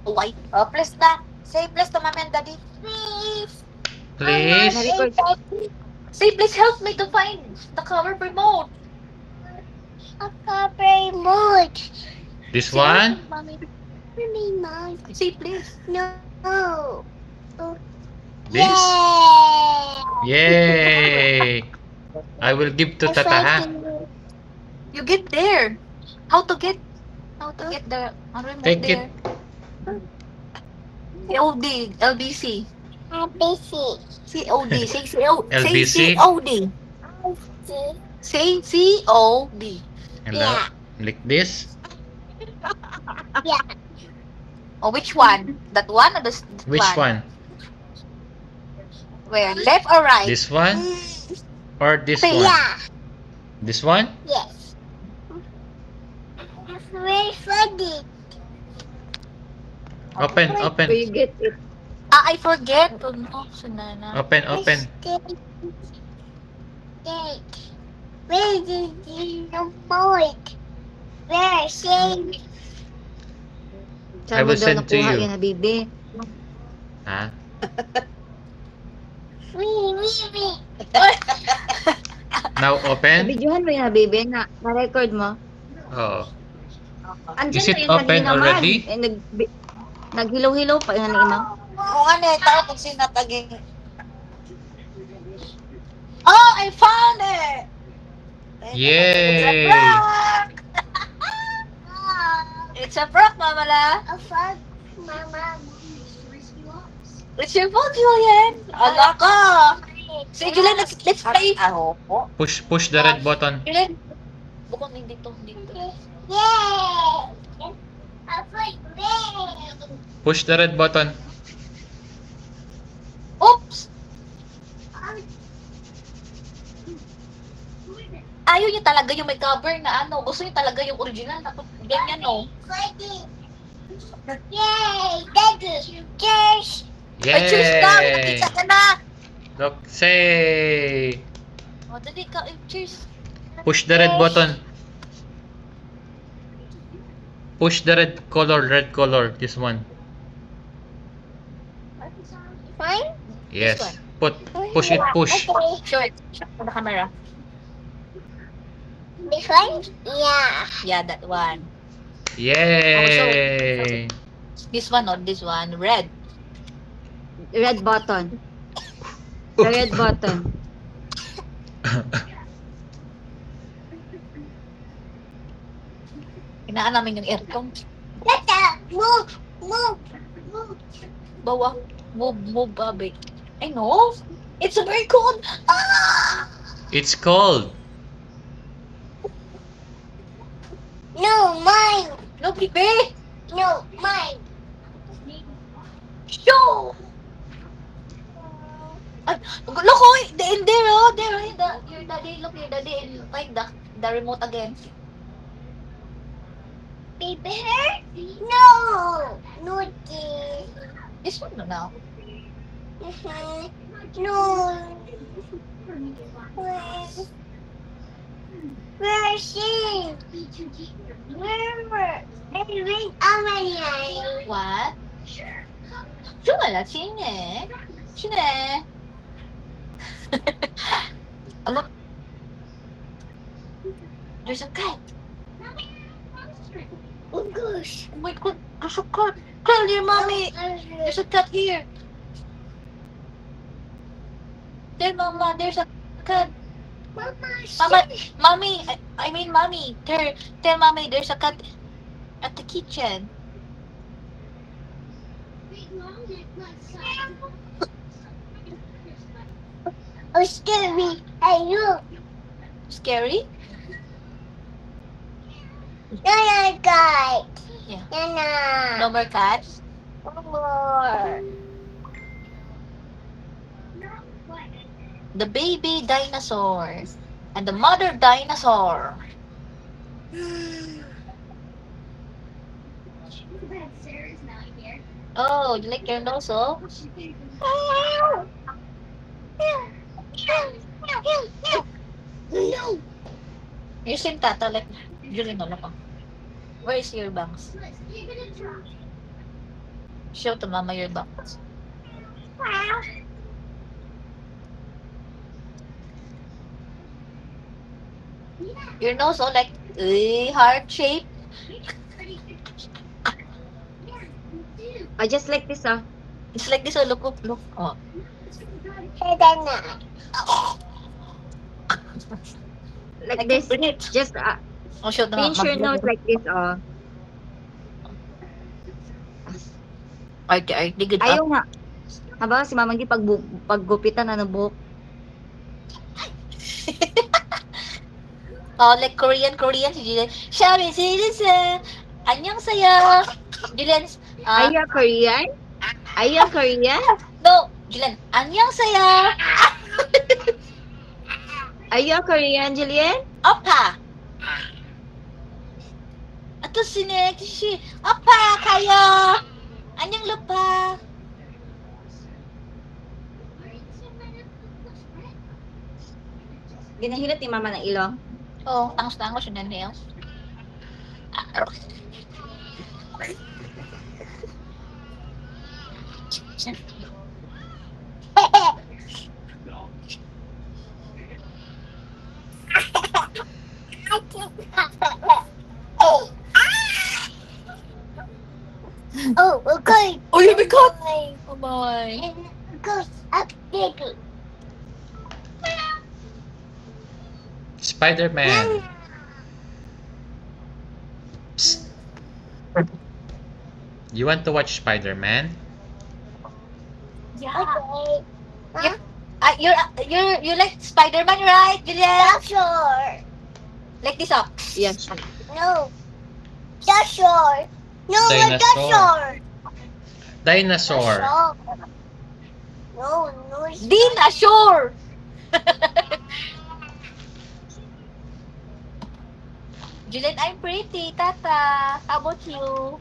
Why? Oh, please na. Say please to mommy and daddy. Please. Please. Na-record. Say please help me to find the cover remote. A cover remote. This Say help one? me, mommy. Remote. Say please. No. This? The cover. Yay! I will give to I Tata, ha? You get there. How to get? How to get the remote Take it. there? COD, LBC. LBC. COD. Say CO. Say LBC. COD. Say COD. And like this. Yeah. Oh, which one? That one or this Which one? one? Where? Left or right? This one? Or this Say one? yeah. This one? Yes. It's very funny. Open, So open. you get it. Ah, I forget. Oh, no, Sunana. Open, open. Where did you remote? Where? Say. I Saan mo will daw send to nakuha you. yan, Habibi? Ha? Me. Now open. Nabidyohan mo yan, Habibi? Na-record mo? Oh. Andyan Is na it yung open kanina, man. already? Eh, naghilaw-hilaw pa yan, Imaw. Kung ano eh, tao kung sinataging. Oh, I found it! It's a Yay! prank! It's a prank, Mama La. A prank, Mama. It's your fault, Julian. Ala ka. Sige, Julian, let's play. Push the red button. Julian, bukong dito. Yay! Push the red button. Oops! Ayaw niya talaga yung may cover na ano. Gusto niya talaga yung original. Tapos ganyan, no? Yay! Daddy! Cheers! Ay, cheers daw! Yay! Nakita ka na! Look, say. O, dali ka. Cheers! Push the red button. Push the red color. This one. Fine? Yes. This Push it. Okay. Show it. Show the camera. This one? Yeah. Yeah, that one. Yay! This one or this one? Red. Red button. The red button. Inaan namin yung aircon. Tata! Move! Bawa. Move, babe. I know. It's very cold. Ah! It's cold. No, mine. No, baby. No, mine. Show. Look, oh, in there, oh, there, your daddy, look, your daddy, and find the remote again. Baby, no, this one now. No. Where is she? Where? What? 出来了，亲哎，亲哎。Look, there's a cat. Oh gosh! Oh my god, there's a cat. Tell your mommy, there's a cat here. Tell mama, there's a cat. Mommy, I mean mommy. Tell mommy, there's a cat at the kitchen. Oh, scary. Hey, you. Scary? No, cat. Yeah. No more cats? No more. The baby dinosaur and the mother dinosaur. Oh, you like your nose, oh? No. You same tata like Julian, no? Where is your bangs? Show to mama your back. Your nose all like heart shape. Just like this, ah. It's like this. Oh, look, look, look. Oh. Like I this. can bring it. Just Oh, show to pinch your nose like this, oh. Arte, good up. Ayaw nga. Haba, si Mama G paggupitan, ano, buhok. Oh, like Korean, si Julian. Shari, citizen. Annyeonghaseyo. Julian, Are you Korean? Are you Korean? no, Julian, annyeonghaseyo. Are you Korean, Julian? Oppa. Ato sinek si Oppa kayo. Anyang lupa. Ginahilot ni Mama ng ilong. Oh, tangos-tangos yun na nails. Oh, okay. Oh, you got. Oh my. Goes up big. Spider-Man. Psst. You want to watch Spider-Man? Yeah. Okay. You like Spider-Man, right, Julian? Dinosaur. Like this, oh. Yes. No. Dinosaur. No, Dinosaur. dinosaur. Dinosaur. No, no. It's Dinosaur. Julian, I'm pretty, Tata. How about you?